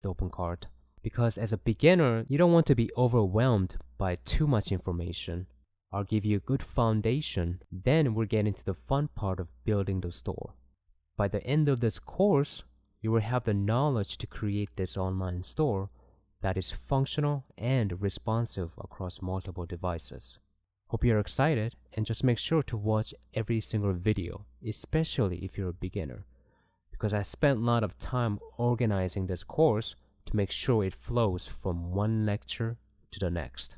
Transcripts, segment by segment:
the OpenCart, because as a beginner, you don't want to be overwhelmed by too much information. I'll give you a good foundation, then we'll get into the fun part of building the store. By the end of this course, you will have the knowledge to create this online store that is functional and responsive across multiple devices. Hope you're excited, and just make sure to watch every single video, especially if you're a beginner, because I spent a lot of time organizing this course to make sure it flows from one lecture to the next.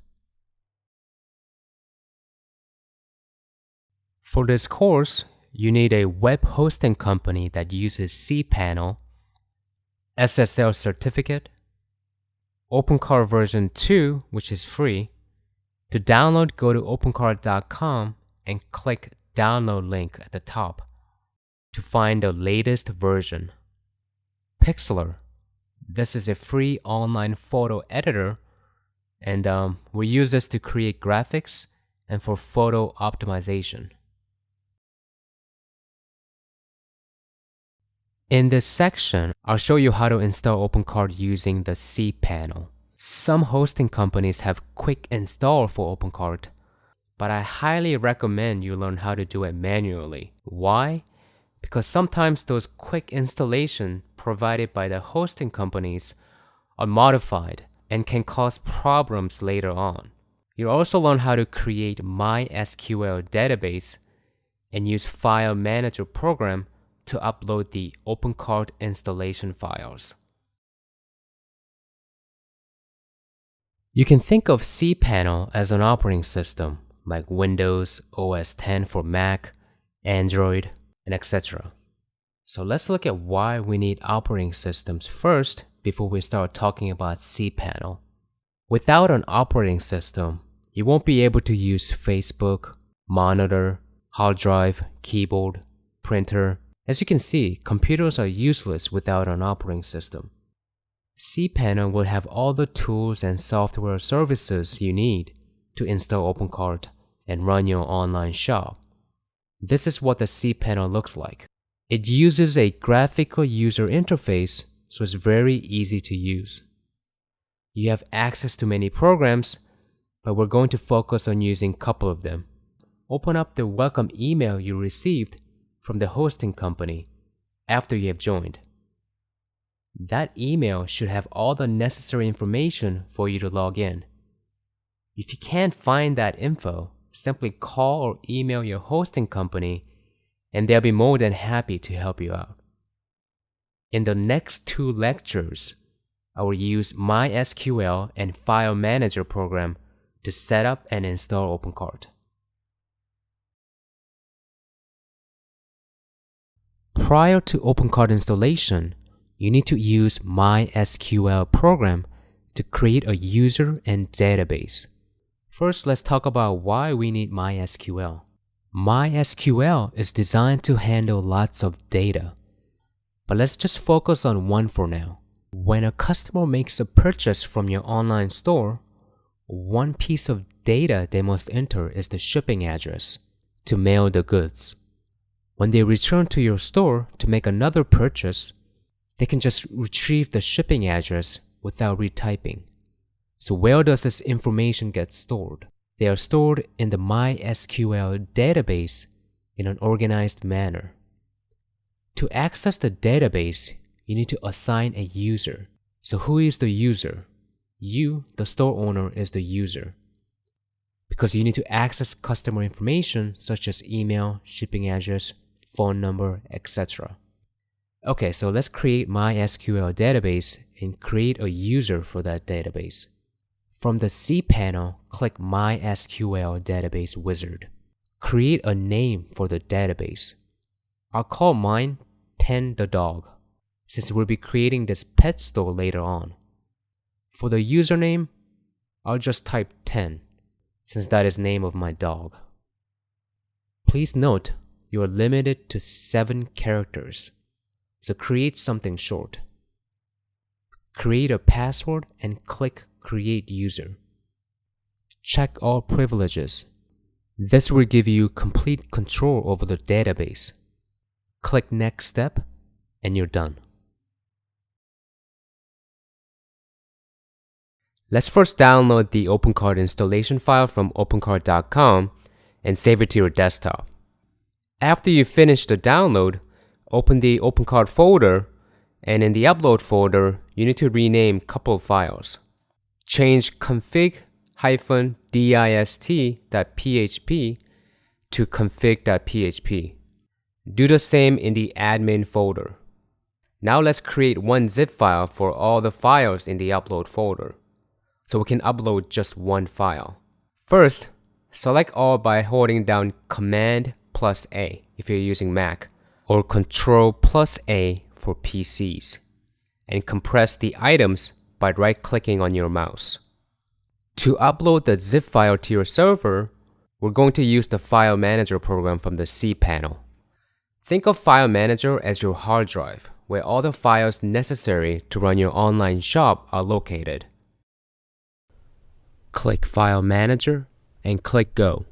For this course, you need a web hosting company that uses cPanel, SSL certificate, OpenCart version 2, which is free. To download, go to opencart.com and click download link at the top to find the latest version. Pixlr. This is a free online photo editor, and we use this to create graphics and for photo optimization. In this section, I'll show you how to install OpenCart using the cPanel. Some hosting companies have quick install for OpenCart, but I highly recommend you learn how to do it manually. Why? Because sometimes those quick installations provided by the hosting companies are modified and can cause problems later on. You'll also learn how to create MySQL database and use File Manager program to upload the OpenCart installation files. You can think of cPanel as an operating system like Windows, OS X for Mac, Android, and etc. So let's look at why we need operating systems first before we start talking about cPanel. Without an operating system, you won't be able to use Facebook, monitor, hard drive, keyboard, printer. As you can see, computers are useless without an operating system. cPanel will have all the tools and software services you need to install OpenCart and run your online shop. This is what the cPanel looks like. It uses a graphical user interface, so it's very easy to use. You have access to many programs, but we're going to focus on using a couple of them. Open up the welcome email you received from the hosting company after you have joined. That email should have all the necessary information for you to log in. If you can't find that info, simply call or email your hosting company and they'll be more than happy to help you out. In the next 2 lectures, I will use MySQL and File Manager program to set up and install OpenCart. Prior to OpenCart installation, you need to use MySQL program to create a user and database. First, let's talk about why we need MySQL. MySQL is designed to handle lots of data, but let's just focus on one for now. When a customer makes a purchase from your online store, one piece of data they must enter is the shipping address to mail the goods. When they return to your store to make another purchase, they can just retrieve the shipping address without retyping. So where does this information get stored? They are stored in the MySQL database in an organized manner. To access the database, you need to assign a user. So who is the user? You, the store owner, is the user. Because you need to access customer information such as email, shipping address, phone number, etc. Okay, so let's create MySQL database and create a user for that database. From the cPanel, click MySQL database wizard. Create a name for the database. I'll call mine 10 the dog, since we'll be creating this pet store later on. For the username, I'll just type 10, since that is the name of my dog. Please note, you are limited to 7 characters, so create something short. Create a password and click Create User. Check all privileges. This will give you complete control over the database. Click Next Step and you're done. Let's first download the OpenCart installation file from OpenCart.com and save it to your desktop. After you finish the download, open the OpenCart folder, and in the upload folder, you need to rename a couple of files. Change config-dist.php to config.php. Do the same in the admin folder. Now let's create one zip file for all the files in the upload folder, so we can upload just one file. First, select all by holding down Command+A if you're using Mac, or Control+A for PCs, and compress the items by right-clicking on your mouse. To upload the zip file to your server, we're going to use the File Manager program from the cPanel. Think of File Manager as your hard drive, where all the files necessary to run your online shop are located. Click File Manager and click Go.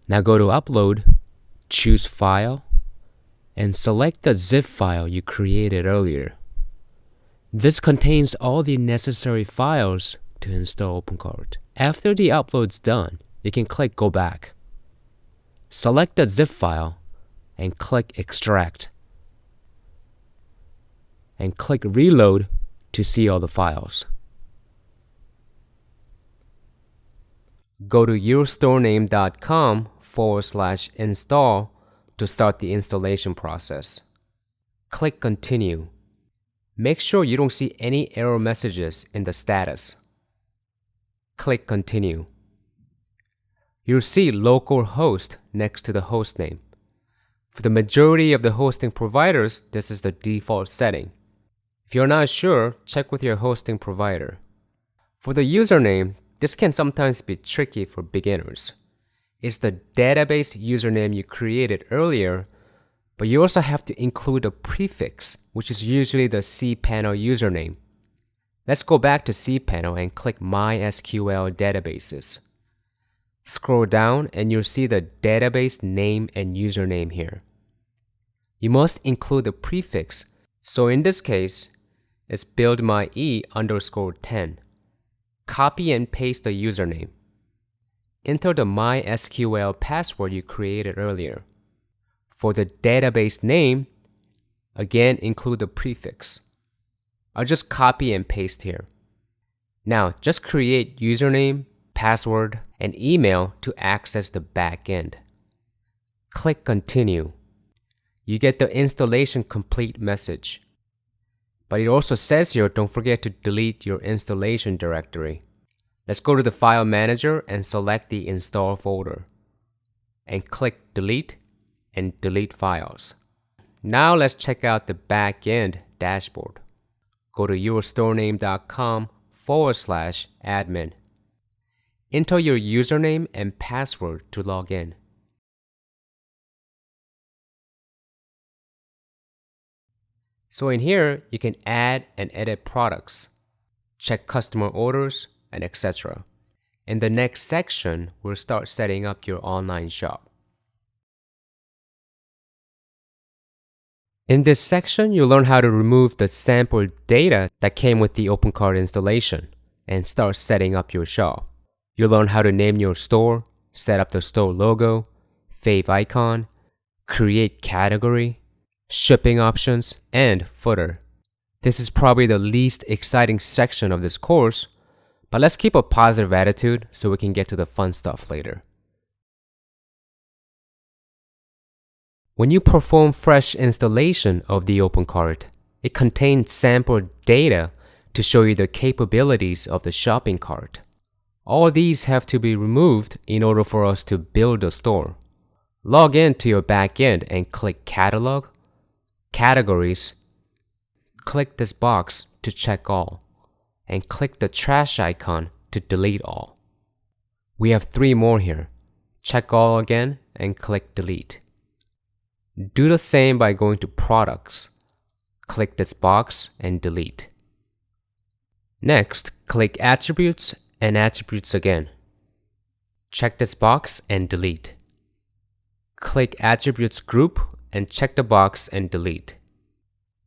Now go to Upload, choose File, and select the zip file you created earlier. This contains all the necessary files to install OpenCart. After the upload's done, you can click Go Back. Select the zip file and click Extract. And click Reload to see all the files. Go to yourstorename.com/install to start the installation process. Click Continue. Make sure you don't see any error messages in the status. Click Continue. You'll see localhost next to the host name. For the majority of the hosting providers, this is the default setting. If you're not sure, check with your hosting provider. For the username, this can sometimes be tricky for beginners. It's the database username you created earlier, but you also have to include a prefix, which is usually the cPanel username. Let's go back to cPanel and click MySQL Databases. Scroll down and you'll see the database name and username here. You must include the prefix, so in this case, it's buildmye_10. Copy and paste the username. Enter the MySQL password you created earlier. For the database name, again include the prefix. I'll just copy and paste here. Now, just create username, password, and email to access the backend. Click Continue. You get the installation complete message. But it also says here, don't forget to delete your installation directory. Let's go to the File Manager and select the Install folder. And click Delete and delete files. Now let's check out the backend dashboard. Go to yourstorename.com/admin. Enter your username and password to log in. So in here, you can add and edit products, check customer orders, and etc. In the next section, we'll start setting up your online shop. In this section, you'll learn how to remove the sample data that came with the OpenCart installation and start setting up your shop. You'll learn how to name your store, set up the store logo, fave icon, create category, shipping options, and footer. This is probably the least exciting section of this course, but let's keep a positive attitude so we can get to the fun stuff later. When you perform fresh installation of the OpenCart, it contains sample data to show you the capabilities of the shopping cart. All these have to be removed in order for us to build a store. Log in to your backend and click Catalog, Categories. Click this box to check all, and click the trash icon to delete all. We have 3 more here. Check all again and click Delete. Do the same by going to Products. Click this box and delete. Next, click Attributes and Attributes again. Check this box and delete. Click Attributes Group and check the box and delete.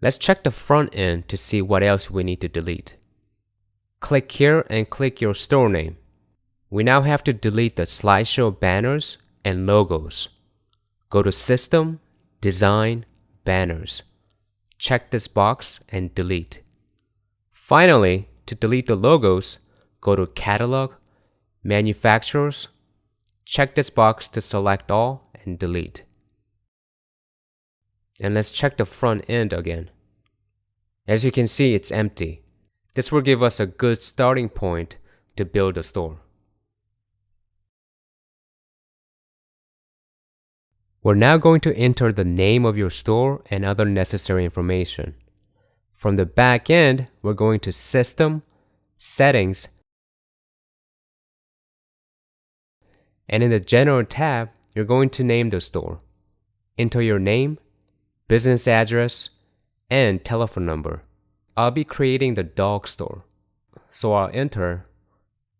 Let's check the front end to see what else we need to delete. Click here and click your store name. We now have to delete the slideshow banners and logos. Go to System, Design, Banners. Check this box and delete. Finally, to delete the logos, go to Catalog, Manufacturers. Check this box to select all and delete. And let's check the front end again. As you can see, it's empty. This will give us a good starting point to build a store. We're now going to enter the name of your store and other necessary information. From the back end, we're going to System, Settings, and in the General tab, you're going to name the store. Enter your name, business address, and telephone number. I'll be creating the dog store, so I'll enter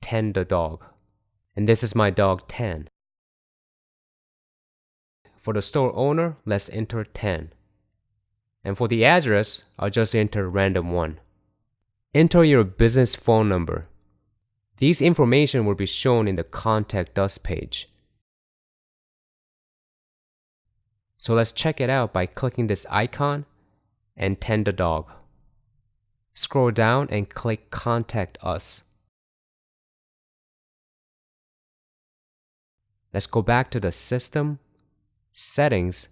10 the dog, and this is my dog 10. For the store owner, let's enter 10. And for the address, I'll just enter random 1. Enter your business phone number. These information will be shown in the Contact Us page. So let's check it out by clicking this icon and 10 the dog. Scroll down and click Contact Us. Let's go back to the System, Settings,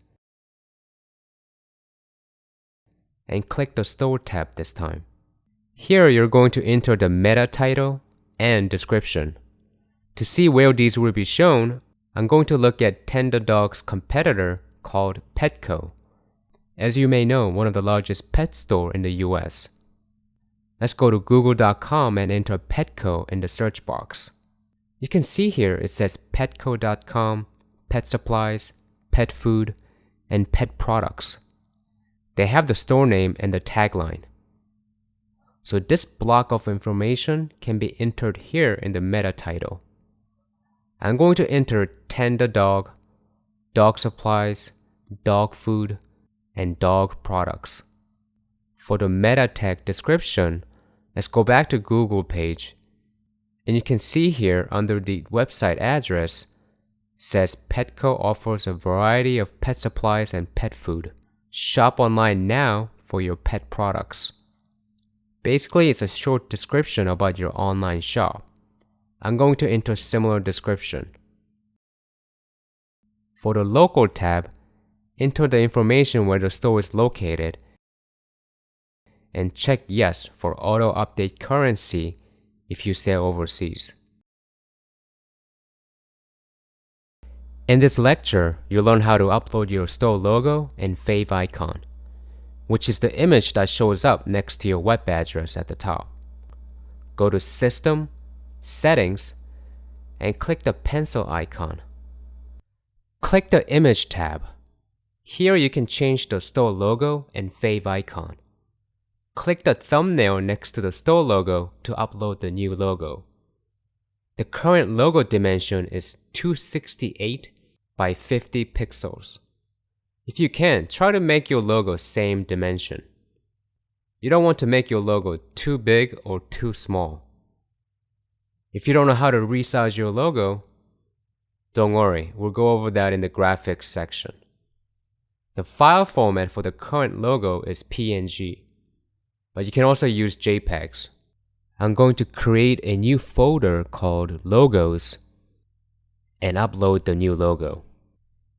and click the Store tab this time. Here you're going to enter the meta title and description. To see where these will be shown, I'm going to look at 10 the dog's competitor called Petco. As you may know, one of the largest pet store in the US. Let's go to google.com and enter Petco in the search box. You can see here it says petco.com, pet supplies, pet food, and pet products. They have the store name and the tagline. So this block of information can be entered here in the meta title. I'm going to enter 10 the dog, dog supplies, dog food, and dog products. For the meta tag description, let's go back to Google page. And you can see here under the website address says Petco offers a variety of pet supplies and pet food. Shop online now for your pet products. Basically, it's a short description about your online shop. I'm going to enter similar description. For the Local tab, enter the information where the store is located and check Yes for auto update currency if you sell overseas. In this lecture, you'll learn how to upload your store logo and fave icon, which is the image that shows up next to your web address at the top. Go to System, Settings, and click the pencil icon. Click the Image tab. Here you can change the store logo and fave icon. Click the thumbnail next to the store logo to upload the new logo. The current logo dimension is 268 by 50 pixels. If you can, try to make your logo same dimension. You don't want to make your logo too big or too small. If you don't know how to resize your logo, don't worry, we'll go over that in the graphics section. The file format for the current logo is PNG, but you can also use JPEGs. I'm going to create a new folder called Logos and upload the new logo.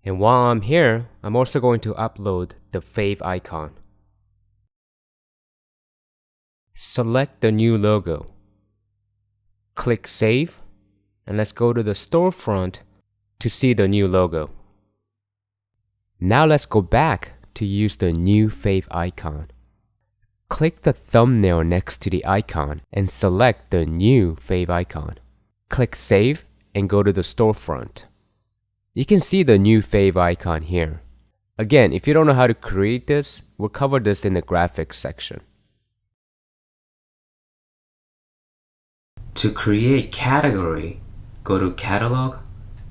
And while I'm here, I'm also going to upload the fave icon. Select the new logo. Click Save, and let's go to the storefront to see the new logo. Now let's go back to use the new fave icon. Click the thumbnail next to the icon and select the new fave icon. Click Save and go to the storefront. You can see the new fave icon here. Again, if you don't know how to create this, we'll cover this in the graphics section. To create category, go to Catalog,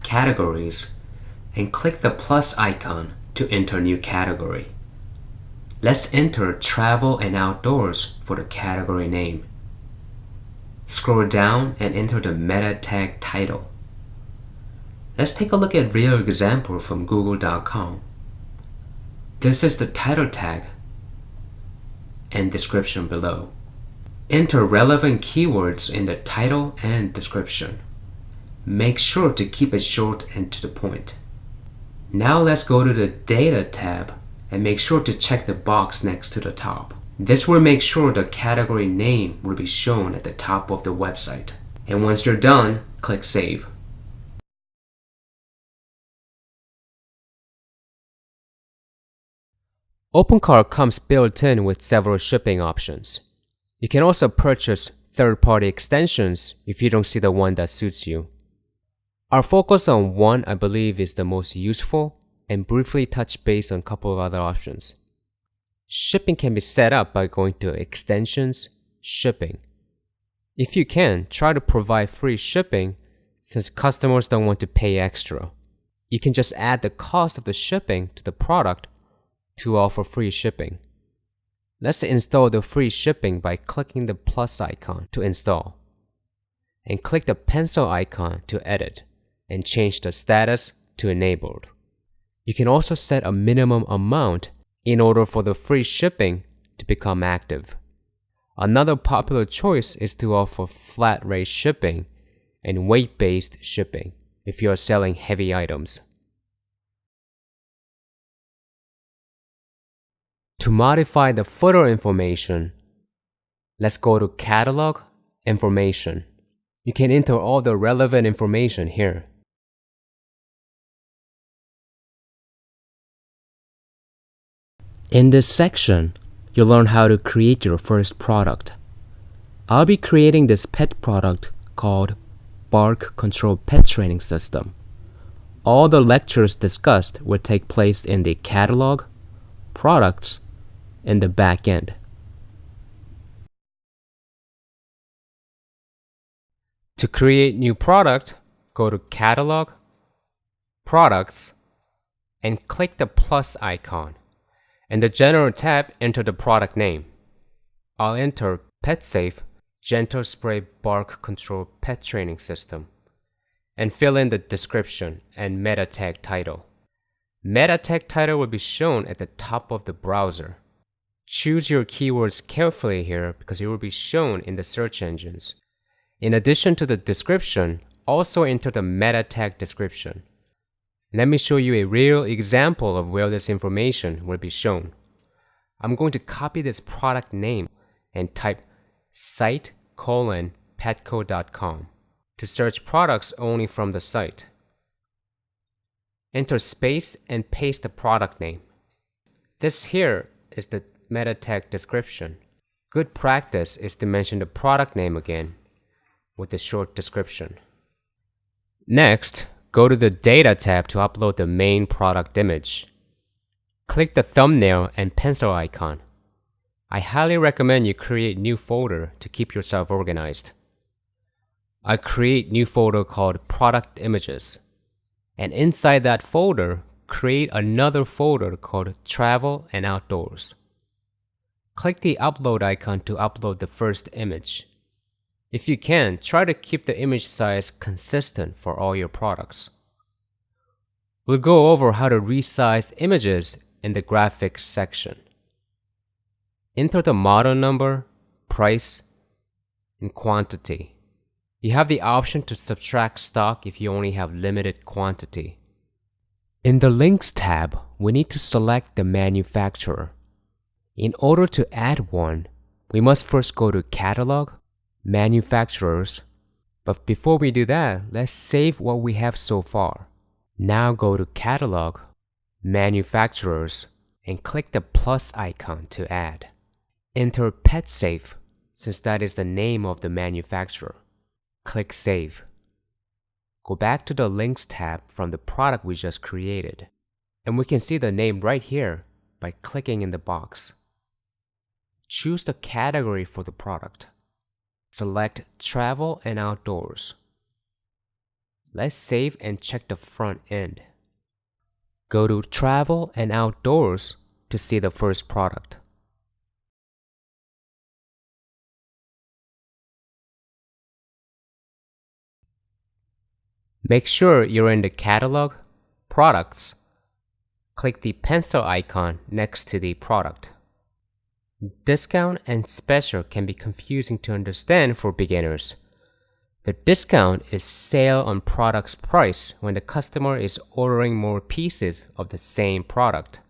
Categories, and click the plus icon to enter new category. Let's enter Travel and Outdoors for the category name. Scroll down and enter the meta tag title. Let's take a look at a real example from google.com. This is the title tag and description below. Enter relevant keywords in the title and description. Make sure to keep it short and to the point. Now let's go to the Data tab and make sure to check the box next to the top. This will make sure the category name will be shown at the top of the website. And once you're done, click Save. OpenCart comes built in with several shipping options. You can also purchase third-party extensions if you don't see the one that suits you. Our focus on one I believe is the most useful and briefly touch base on a couple of other options. Shipping can be set up by going to Extensions, Shipping. If you can, try to provide free shipping since customers don't want to pay extra. You can just add the cost of the shipping to the product to offer free shipping. Let's install the free shipping by clicking the plus icon to install, and click the pencil icon to edit and change the status to enabled. You can also set a minimum amount in order for the free shipping to become active. Another popular choice is to offer flat rate shipping and weight-based shipping if you are selling heavy items. To modify the footer information, let's go to Catalog, Information. You can enter all the relevant information here. In this section, you'll learn how to create your first product. I'll be creating this pet product called Bark Control Pet Training System. All the lectures discussed will take place in the catalog, products, and the back end. To create new product, go to Catalog, Products, and click the plus icon. In the General tab, enter the product name. I'll enter PetSafe Gentle Spray Bark Control Pet Training System and fill in the description and meta tag title. Meta tag title will be shown at the top of the browser. Choose your keywords carefully here because it will be shown in the search engines. In addition to the description, also enter the meta tag description. Let me show you a real example of where this information will be shown. I'm going to copy this product name and type site:petco.com to search products only from the site. Enter space and paste the product name. This here is the meta tag description. Good practice is to mention the product name again with a short description. Next, go to the Data tab to upload the main product image. Click the thumbnail and pencil icon. I highly recommend you create new folder to keep yourself organized. I create new folder called Product Images, and inside that folder, create another folder called Travel and Outdoors. Click the upload icon to upload the first image. If you can, try to keep the image size consistent for all your products. We'll go over how to resize images in the graphics section. Enter the model number, price, and quantity. You have the option to subtract stock if you only have limited quantity. In the Links tab, we need to select the manufacturer. In order to add one, we must first go to Catalog, Manufacturers. But before we do that, let's save what we have so far. Now go to Catalog, Manufacturers, and click the plus icon to add. Enter PetSafe, since that is the name of the manufacturer. Click Save. Go back to the Links tab from the product we just created, and we can see the name right here by clicking in the box. Choose the category for the product. Select Travel and Outdoors. Let's save and check the front end. Go to Travel and Outdoors to see the first product. Make sure you're in the catalog, products. Click the pencil icon next to the product. Discount and special can be confusing to understand for beginners. The discount is sale on product's price when the customer is ordering more pieces of the same product.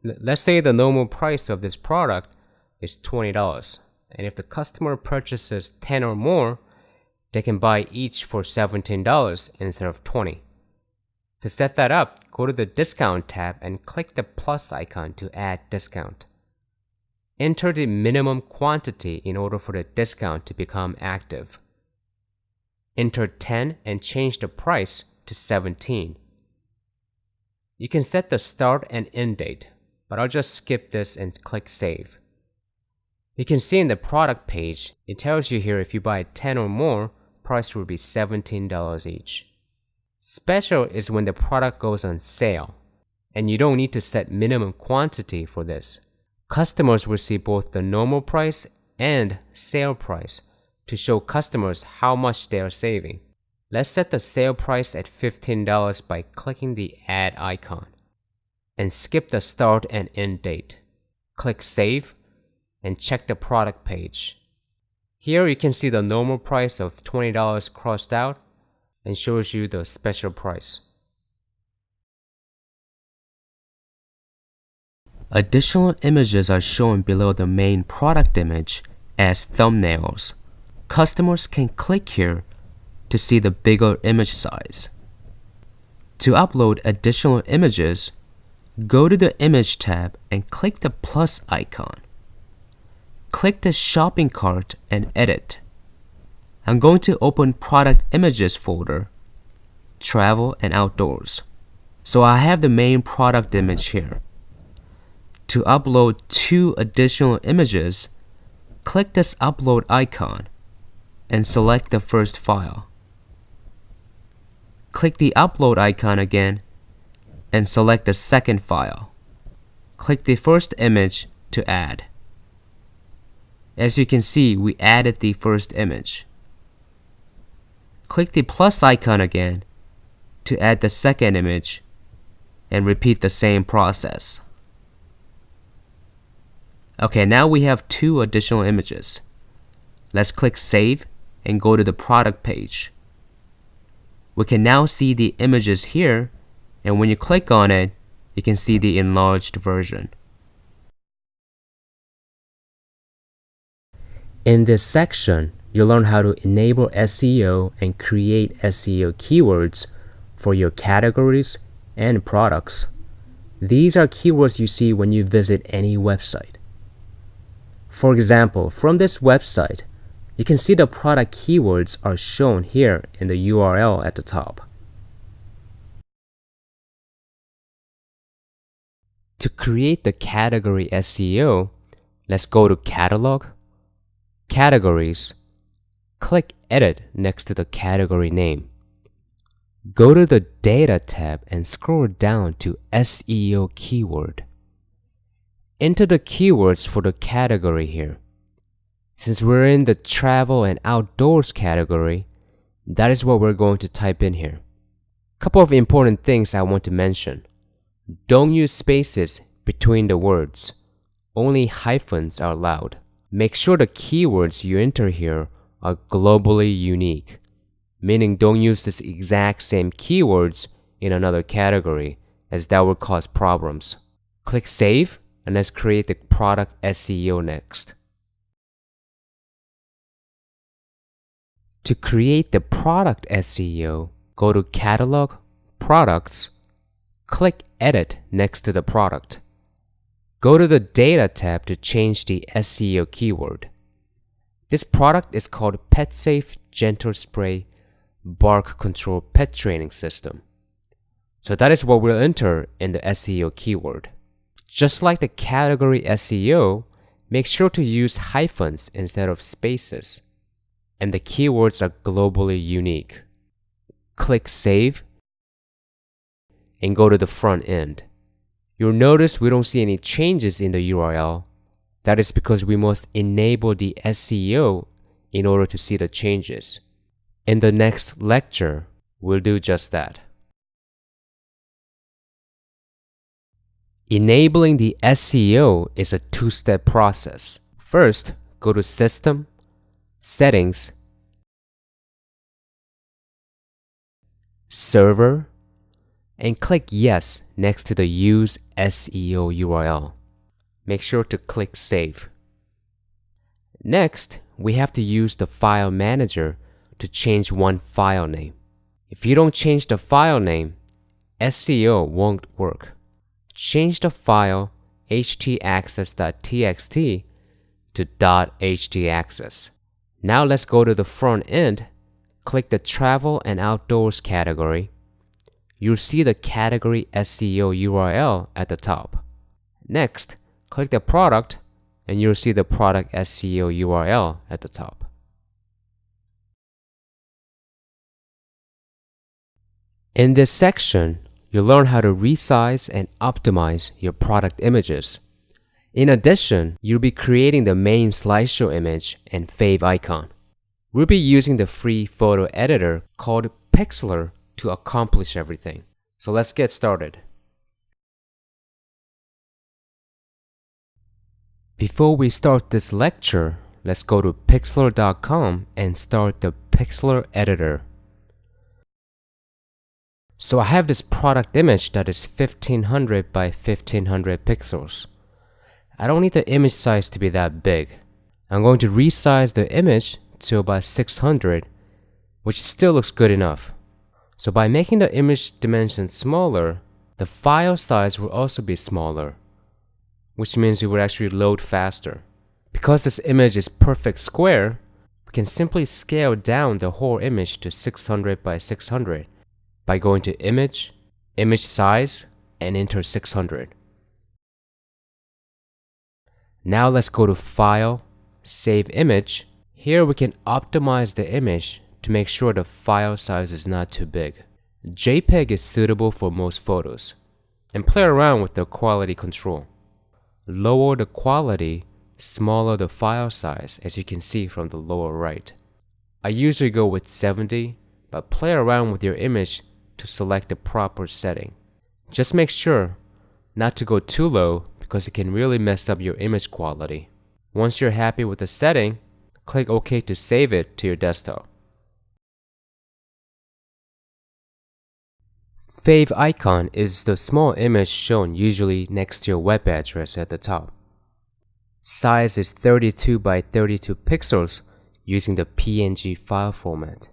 Let's say the normal price of this product is $20, and if the customer purchases 10 or more, they can buy each for $17 instead of $20. To set that up, go to the Discount tab and click the plus icon to add discount. Enter the minimum quantity in order for the discount to become active. Enter 10 and change the price to 17. You can set the start and end date, but I'll just skip this and click Save. You can see in the product page, it tells you here if you buy 10 or more, price will be $17 each. Special is when the product goes on sale, and you don't need to set minimum quantity for this. Customers will see both the normal price and sale price to show customers how much they are saving. Let's set the sale price at $15 by clicking the Add icon, and skip the start and end date. Click Save, and check the product page. Here you can see the normal price of $20 crossed out and shows you the special price. Additional images are shown below the main product image as thumbnails. Customers can click here to see the bigger image size. To upload additional images, go to the Image tab and click the plus icon. Click the shopping cart and edit. I'm going to open Product Images folder, Travel and Outdoors. So I have the main product image here. To upload 2 additional images, click this upload icon and select the first file. Click the upload icon again and select the second file. Click the first image to add. As you can see, we added the first image. Click the plus icon again to add the second image and repeat the same process. Okay, now we have 2 additional images. Let's click Save and go to the product page. We can now see the images here, and when you click on it, you can see the enlarged version. In this section, you'll learn how to enable SEO and create SEO keywords for your categories and products. These are keywords you see when you visit any website. For example, from this website, you can see the product keywords are shown here in the URL at the top. To create the category SEO, let's go to Catalog, Categories, click Edit next to the category name. Go to the Data tab and scroll down to SEO keyword. Enter the keywords for the category here. Since we're in the travel and outdoors category, that is what we're going to type in here. Couple of important things I want to mention. Don't use spaces between the words. Only hyphens are allowed. Make sure the keywords you enter here are globally unique, meaning don't use this exact same keywords in another category, as that will cause problems. Click Save, and let's create the product SEO next. To create the product SEO, go to Catalog, Products, click Edit next to the product. Go to the Data tab to change the SEO keyword. This product is called PetSafe Gentle Spray Bark Control Pet Training System. So that is what we'll enter in the SEO keyword. Just like the category SEO, make sure to use hyphens instead of spaces. And the keywords are globally unique. Click Save and go to the front end. You'll notice we don't see any changes in the URL. That is because we must enable the SEO in order to see the changes. In the next lecture, We'll do just that. Enabling the SEO is a two-step process. First, go to System, Settings, Server, and click Yes next to the Use SEO URL. Make sure to click Save. Next, we have to use the File Manager to change one file name. If you don't change the file name, SEO won't work. Change the file htaccess.txt to .htaccess. Now let's go to the front end. Click the Travel and Outdoors category. You'll see the category SEO URL at the top. Next, click the product and you'll see the product SEO URL at the top. In this section, you'll learn how to resize and optimize your product images. In addition, you'll be creating the main slideshow image and fave icon. We'll be using the free photo editor called Pixlr to accomplish everything. So let's get started. Before we start this lecture, let's go to pixlr.com and start the Pixlr editor. So I have this product image that is 1500 by 1500 pixels. I don't need the image size to be that big. I'm going to resize the image to about 600, which still looks good enough. So by making the image dimension smaller, the file size will also be smaller, which means it will actually load faster. Because this image is perfect square, we can simply scale down the whole image to 600 by 600 by going to Image, Image Size, and enter 600. Now let's go to File, Save Image. Here we can optimize the image to make sure the file size is not too big. JPEG is suitable for most photos. And play around with the quality control. Lower the quality, smaller the file size, as you can see from the lower right. I usually go with 70, but play around with your image to select the proper setting. Just make sure not to go too low because it can really mess up your image quality. Once you're happy with the setting, click OK to save it to your desktop. Fave icon is the small image shown usually next to your web address at the top. Size is 32 by 32 pixels using the PNG file format.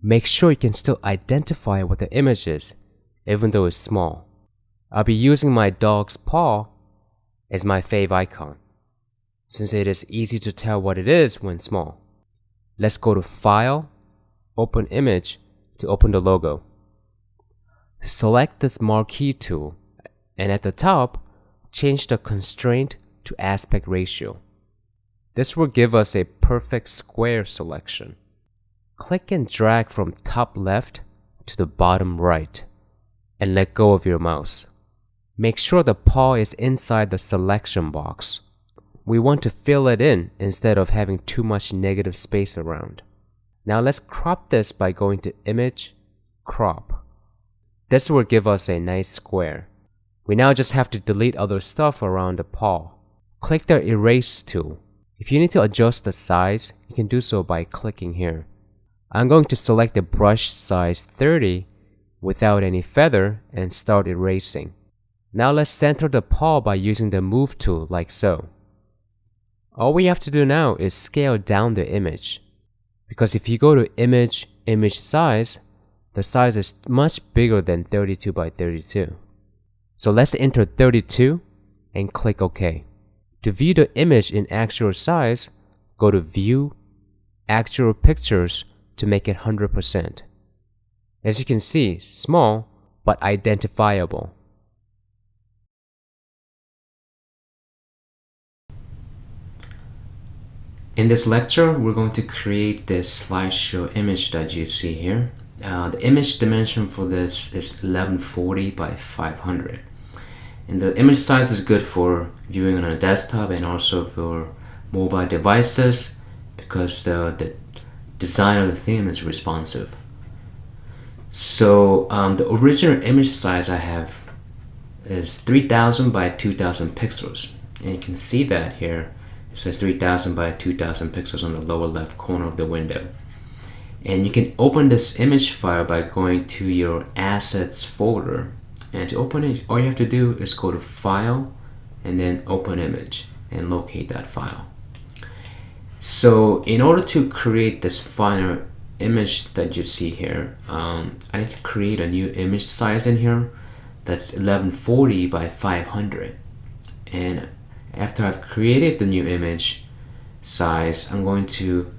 Make sure you can still identify what the image is, even though it's small. I'll be using my dog's paw as my fave icon, since it is easy to tell what it is when small. Let's go to File, Open Image to open the logo. Select this marquee tool, and at the top, change the constraint to aspect ratio. This will give us a perfect square selection. Click and drag from top left to the bottom right, and let go of your mouse. Make sure the paw is inside the selection box. We want to fill it in instead of having too much negative space around. Now let's crop this by going to Image, Crop. This will give us a nice square. We now just have to delete other stuff around the paw. Click the Erase tool. If you need to adjust the size, you can do so by clicking here. I'm going to select the brush size 30 without any feather and start erasing. Now let's center the paw by using the Move tool like so. All we have to do now is scale down the image. Because if you go to Image, Image Size, the size is much bigger than 32 by 32. So let's enter 32 and click OK. To view the image in actual size, go to View, Actual Pictures to make it 100%. As you can see, small but identifiable. In this lecture, we're going to create this slideshow image that you see here. The image dimension for this is 1140 by 500. And the image size is good for viewing on a desktop and also for mobile devices because the design of the theme is responsive. So the original image size I have is 3000 by 2000 pixels. And you can see that here. It says 3000 by 2000 pixels on the lower left corner of the window. And you can open this image file by going to your assets folder. And to open it, all you have to do is go to File and then Open Image and locate that file. So in order to create this final image that you see here, I need to create a new image size in here that's 1140 by 500. And after I've created the new image size, I'm going to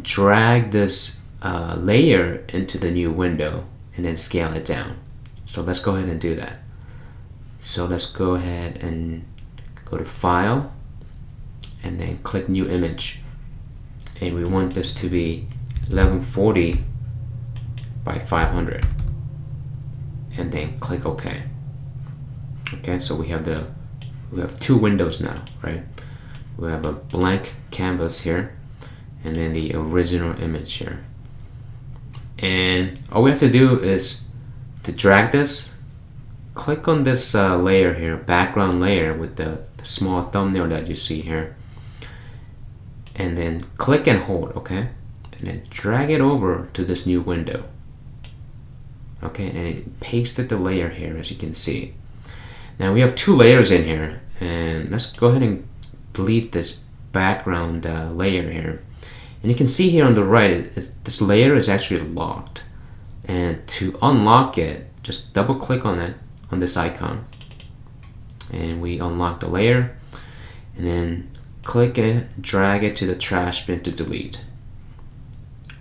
drag this layer into the new window and then scale it down. So let's go ahead and do that. So let's go ahead and go to File and then click New Image. And we want this to be 1140 by 500. And then click OK. Okay, so we have two windows now, right? We have a blank canvas here and then the original image here. And all we have to do is to drag this, click on this layer here, background layer with the small thumbnail that you see here, and then click and hold, okay? And then drag it over to this new window. Okay, and it pasted the layer here, as you can see. Now we have two layers in here, and let's go ahead and delete this background layer here. And you can see here on the right, this layer is actually locked. And to unlock it, just double click on it, on this icon. And we unlock the layer, and then click it, drag it to the trash bin to delete.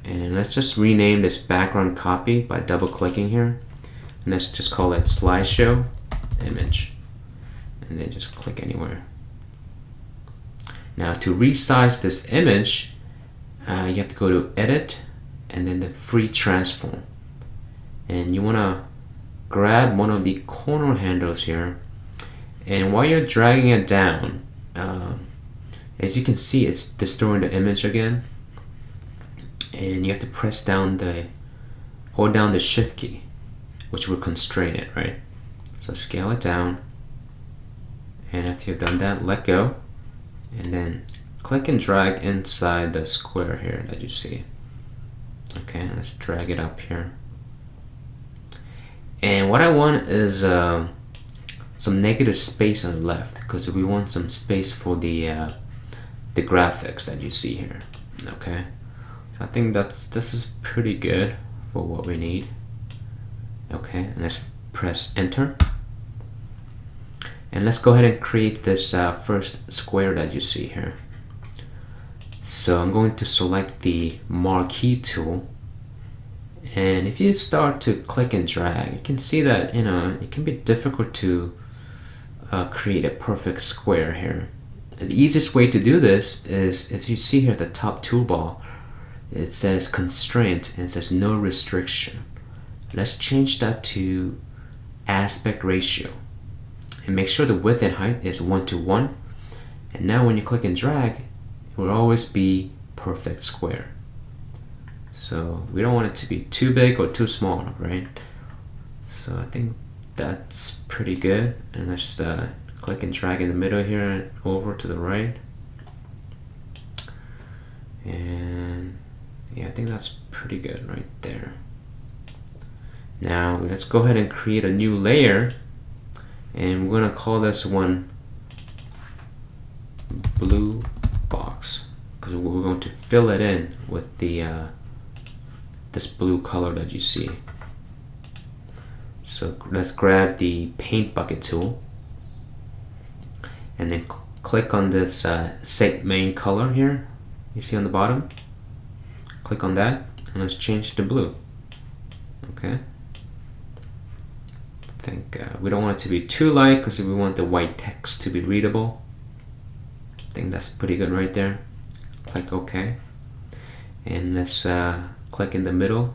And let's just rename this background copy by double clicking here. And let's just call it slideshow image. And then just click anywhere. Now to resize this image, you have to go to Edit and then the Free Transform. And you want to grab one of the corner handles here. And while you're dragging it down, as you can see, it's distorting the image again. And you have to press down hold down the Shift key, which will constrain it, right? So scale it down. And after you've done that, let go. And then click and drag inside the square here that you see. Okay, let's drag it up here. And what I want is some negative space on the left, because we want some space for the graphics that you see here. Okay, so I think this is pretty good for what we need. Okay, and let's press enter. And let's go ahead and create this first square that you see here. So I'm going to select the marquee tool. And if you start to click and drag, you can see that, it can be difficult to create a perfect square here. The easiest way to do this is, as you see here at the top toolbar, it says constraint and it says no restriction. Let's change that to aspect ratio. And make sure the width and height is 1:1. And now when you click and drag, it will always be perfect square. So we don't want it to be too big or too small, right? So I think that's pretty good. And let's click and drag in the middle here and over to the right. And yeah, I think that's pretty good right there. Now let's go ahead and create a new layer. And we're gonna call this one blue box, because we're going to fill it in with the this blue color that you see. So let's grab the paint bucket tool and then click on this set main color here. You see on the bottom? Click on that and let's change it to blue. Okay. I think we don't want it to be too light because we want the white text to be readable. I think that's pretty good right there. Click OK. And let's click in the middle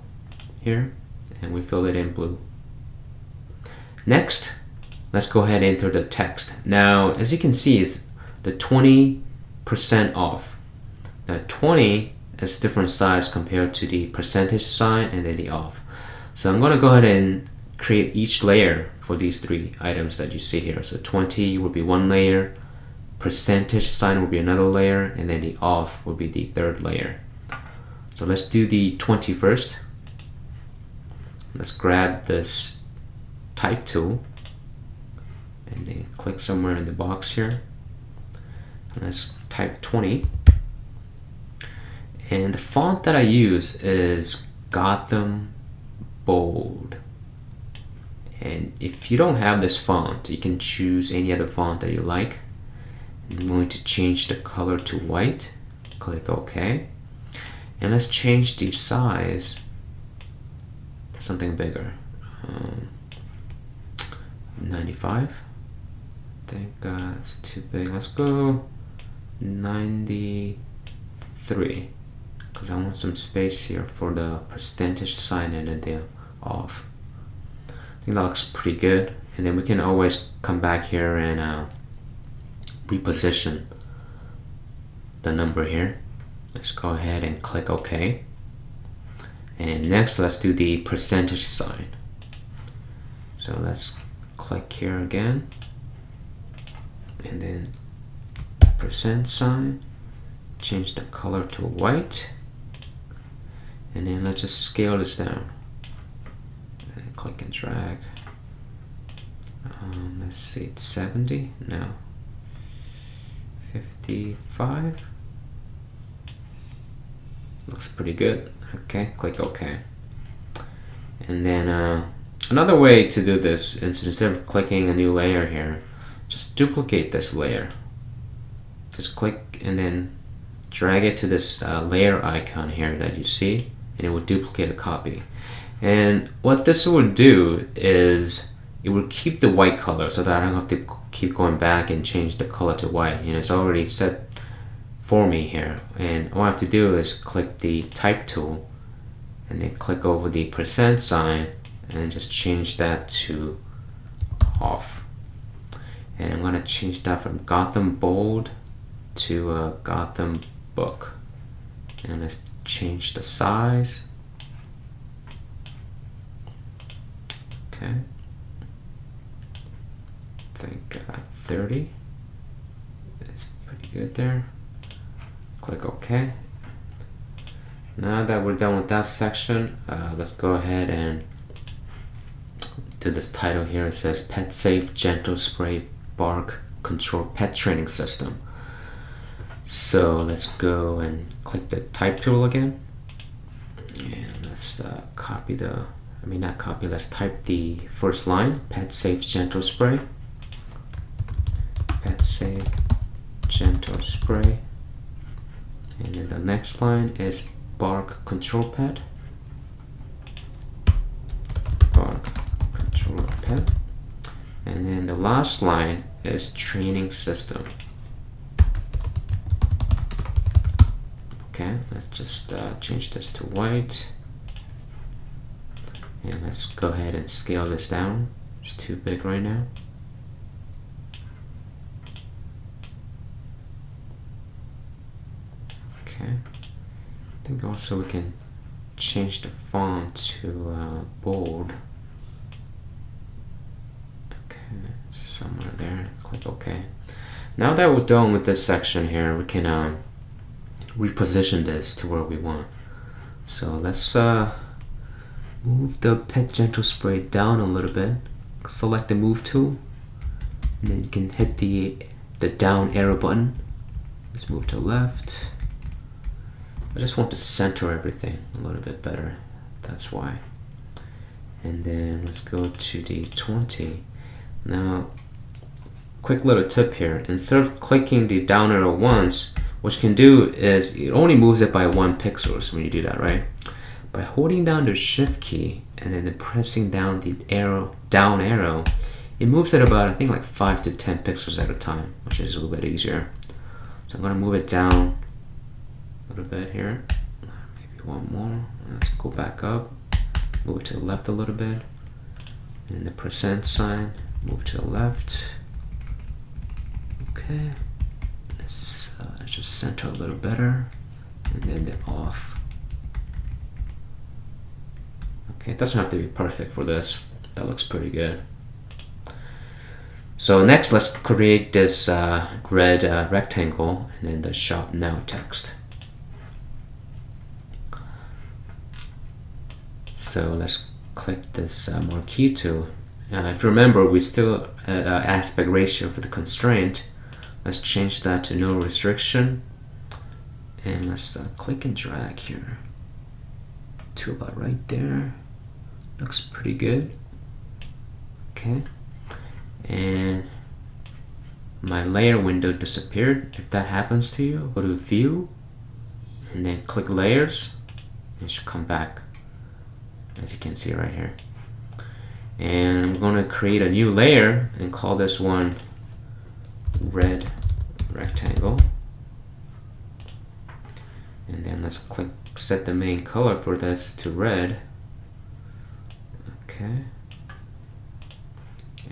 here and we fill it in blue. Next, let's go ahead and enter the text. Now, as you can see, it's the 20% off. Now, 20 is different size compared to the percentage sign and then the off. So I'm going to go ahead and create each layer for these three items that you see here. So 20 will be one layer, percentage sign will be another layer, and then the off will be the third layer. So let's do the 20 first. Let's grab this type tool and then click somewhere in the box here. And let's type 20. And the font that I use is Gotham Bold. And if you don't have this font, you can choose any other font that you like. I'm going to change the color to white. Click OK. And let's change the size to something bigger. 95. I think it's too big. Let's go 93. Because I want some space here for the percentage sign and then the off. I think that looks pretty good. And then we can always come back here and reposition the number here. Let's go ahead and click OK. And next, let's do the percentage sign. So let's click here again. And then percent sign. Change the color to white. And then let's just scale this down. And click and drag. Let's see, it's 70? No. 55? Looks pretty good. Okay, click OK. And then another way to do this is instead of clicking a new layer here, just duplicate this layer. Just click and then drag it to this layer icon here that you see, and it will duplicate a copy. And what this will do is it will keep the white color so that I don't have to keep going back and change the color to white. You know, it's already set for me here. And all I have to do is click the type tool and then click over the percent sign and just change that to off. And I'm going to change that from Gotham Bold to Gotham Book. And let's change the size. Okay. I think 30. That's pretty good there. Click OK. Now that we're done with that section, let's go ahead and do this title here. It says Pet Safe Gentle Spray Bark Control Pet Training System. So let's go and click the type tool again. And let's copy the, not copy, let's type the first line, Pet Safe Gentle Spray. Pet Safe Gentle Spray. And then the next line is Bark Control Pet. Bark Control Pet. And then the last line is Training System. Okay, let's just change this to white. And let's go ahead and scale this down. It's too big right now. Okay. I think also we can change the font to bold. Okay, somewhere there. Click OK. Now that we're done with this section here, we can reposition this to where we want. So let's move the Pet Gentle Spray down a little bit. Select the Move tool, and then you can hit the down arrow button. Let's move to the left. I just want to center everything a little bit better. That's why. And then let's go to the 20. Now, quick little tip here. Instead of clicking the down arrow once, what you can do is it only moves it by 1 pixels when you do that, right? By holding down the shift key and then pressing down the down arrow, it moves it about, I think, like 5 to 10 pixels at a time, which is a little bit easier. So I'm gonna move it down a little bit here, maybe one more. Let's go back up, move it to the left a little bit, and the percent sign, move to the left. Okay, let's just center a little better, and then the off. Okay, it doesn't have to be perfect for this. That looks pretty good. So next, let's create this red rectangle and then the shop now text. So let's click this marquee tool. If you remember, we still at aspect ratio for the constraint. Let's change that to no restriction. And let's click and drag here to about right there. Looks pretty good. Okay. And my layer window disappeared. If that happens to you, go to View and then click Layers. It should come back, as you can see right here. And I'm going to create a new layer and call this one red rectangle. And then let's click set the main color for this to red. Okay.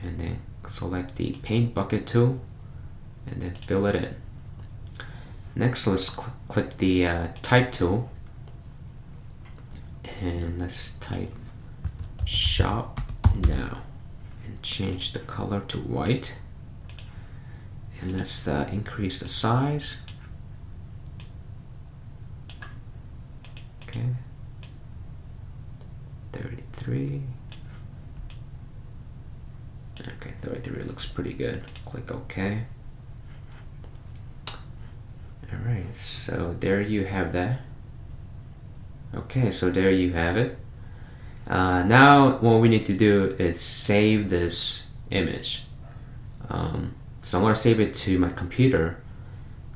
And then select the paint bucket tool and then fill it in. Next, let's click the type tool and let's type shop now and change the color to white. And let's increase the size. Okay, 33. Okay, 33 looks pretty good. Click OK. Alright, so there you have that. Okay, so there you have it. Now what we need to do is save this image. So I'm going to save it to my computer.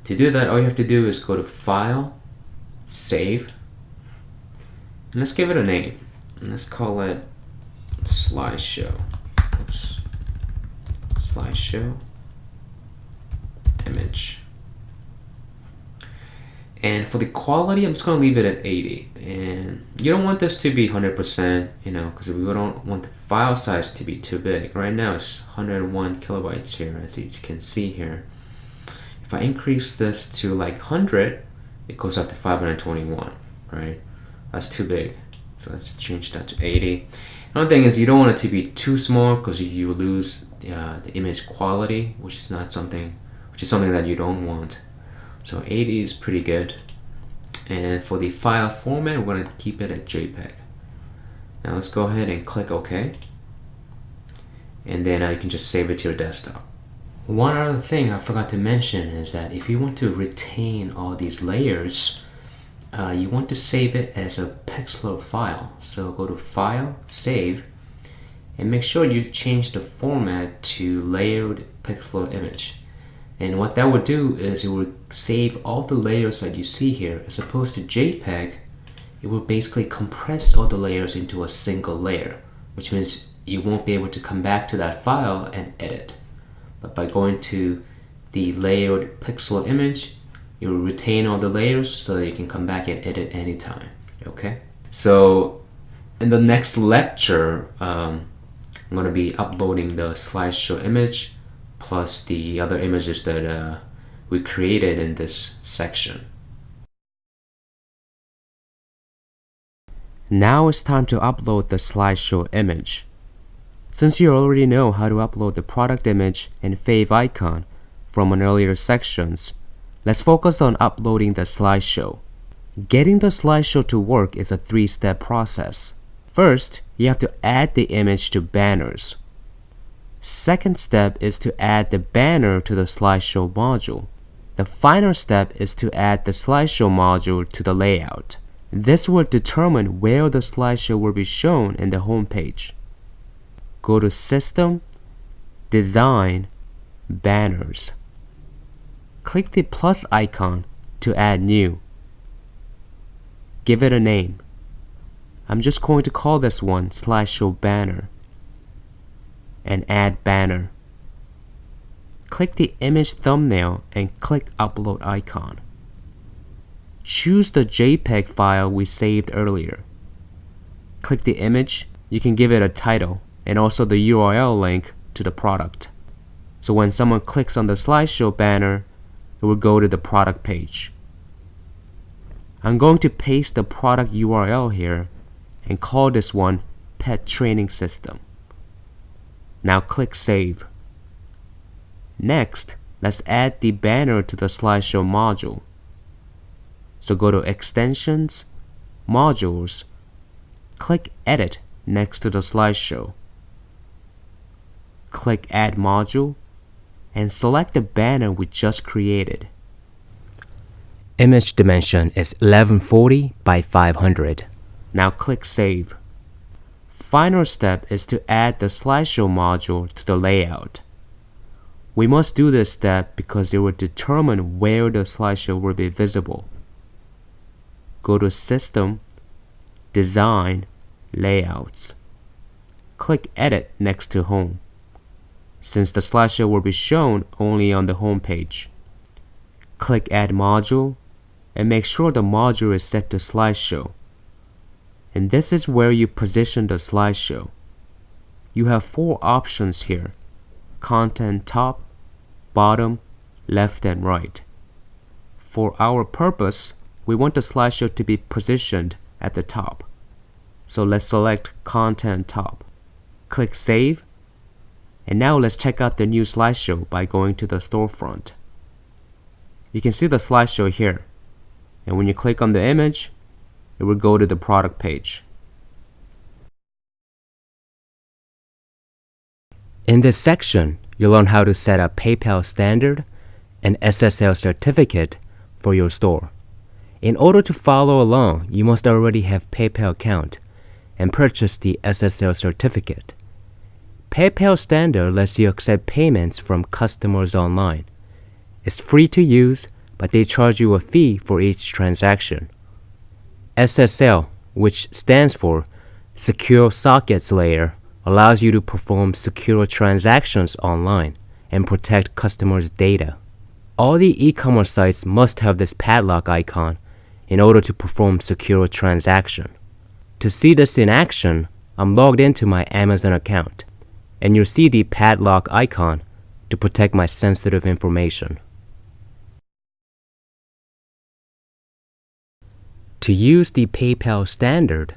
To do that, all you have to do is go to File, Save, and let's give it a name. And let's call it slideshow. Oops. Slideshow image. And for the quality, I'm just going to leave it at 80. And you don't want this to be 100%, because we don't want the file size to be too big. Right now it's 101 kilobytes here, as you can see here. If I increase this to like 100, it goes up to 521, right? That's too big. So let's change that to 80. Another thing is you don't want it to be too small because you lose the image quality, which is something that you don't want. So 80 is pretty good. And for the file format, we're going to keep it at JPEG. Now let's go ahead and click OK. And then you can just save it to your desktop. One other thing I forgot to mention is that if you want to retain all these layers, you want to save it as a pixel file. So go to File, Save, and make sure you change the format to layered pixel image. And what that would do is it would save all the layers that you see here. As opposed to JPEG, it will basically compress all the layers into a single layer, which means you won't be able to come back to that file and edit. But by going to the layered pixel image, you will retain all the layers so that you can come back and edit anytime. Okay? So in the next lecture, I'm going to be uploading the slideshow image plus the other images that we created in this section. Now it's time to upload the slideshow image. Since you already know how to upload the product image and fave icon from an earlier sections, let's focus on uploading the slideshow. Getting the slideshow to work is a 3-step process. First, you have to add the image to banners. Second step is to add the banner to the slideshow module. The final step is to add the slideshow module to the layout. This will determine where the slideshow will be shown in the home page. Go to System, Design, Banners. Click the plus icon to add new. Give it a name. I'm just going to call this one Slideshow Banner. And add banner. Click the image thumbnail and click Upload icon. Choose the JPEG file we saved earlier. Click the image. You can give it a title and also the URL link to the product. So when someone clicks on the slideshow banner, it will go to the product page. I'm going to paste the product URL here and call this one Pet Training System. Now click Save. Next, let's add the banner to the slideshow module. So go to Extensions, Modules, click Edit next to the slideshow. Click Add Module and select the banner we just created. Image dimension is 1140 by 500. Now click Save. Final step is to add the slideshow module to the layout. We must do this step because it will determine where the slideshow will be visible. Go to System, Design, Layouts. Click Edit next to Home, since the slideshow will be shown only on the home page. Click Add Module and make sure the module is set to Slideshow. And this is where you position the slideshow. You have 4 options here: content top, bottom, left, and right. For our purpose, we want the slideshow to be positioned at the top. So let's select content top. Click Save. And now let's check out the new slideshow by going to the storefront. You can see the slideshow here. And when you click on the image, it will go to the product page. In this section, you'll learn how to set up PayPal standard and SSL certificate for your store. In order to follow along, you must already have PayPal account and purchase the SSL certificate. PayPal standard lets you accept payments from customers online. It's free to use, but they charge you a fee for each transaction. SSL, which stands for Secure Sockets Layer, allows you to perform secure transactions online and protect customers' data. All the e-commerce sites must have this padlock icon in order to perform secure transaction. To see this in action, I'm logged into my Amazon account, and you'll see the padlock icon to protect my sensitive information. To use the PayPal standard,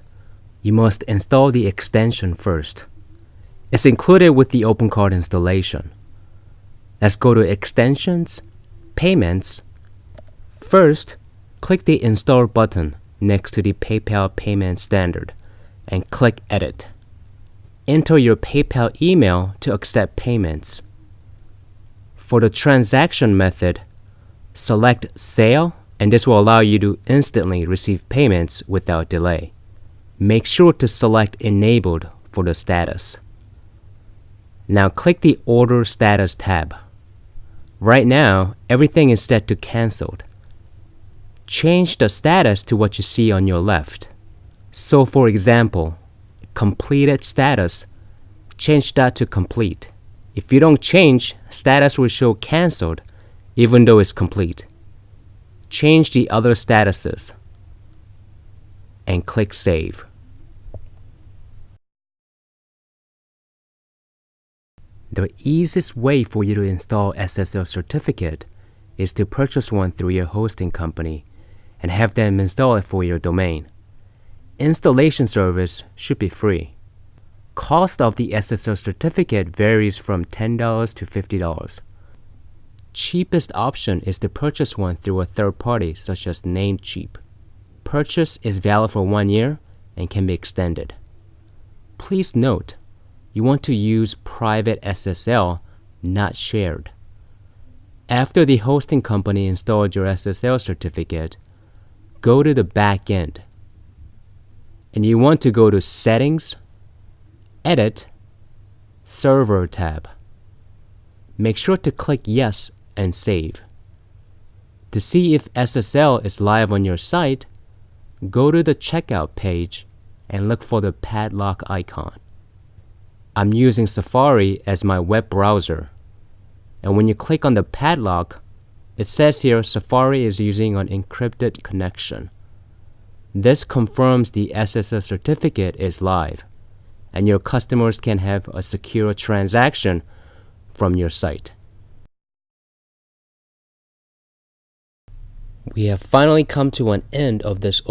you must install the extension first. It's included with the OpenCart installation. Let's go to Extensions, Payments. First, click the Install button next to the PayPal payment standard and click Edit. Enter your PayPal email to accept payments. For the transaction method, select Sale, and this will allow you to instantly receive payments without delay. Make sure to select Enabled for the status. Now click the Order Status tab. Right now, everything is set to Cancelled. Change the status to what you see on your left. So for example, Completed status, change that to Complete. If you don't change, status will show Cancelled even though it's complete. Change the other statuses and click Save. The easiest way for you to install SSL certificate is to purchase one through your hosting company and have them install it for your domain. Installation service should be free. Cost of the SSL certificate varies from $10 to $50. Cheapest option is to purchase one through a third party such as Namecheap. Purchase is valid for 1 year and can be extended. Please note, you want to use private SSL, not shared. After the hosting company installed your SSL certificate, go to the back end. And you want to go to Settings, Edit, Server tab. Make sure to click Yes and Save. To see if SSL is live on your site, go to the checkout page and look for the padlock icon. I'm using Safari as my web browser, and when you click on the padlock, it says here Safari is using an encrypted connection. This confirms the SSL certificate is live, and your customers can have a secure transaction from your site. We have finally come to an end of this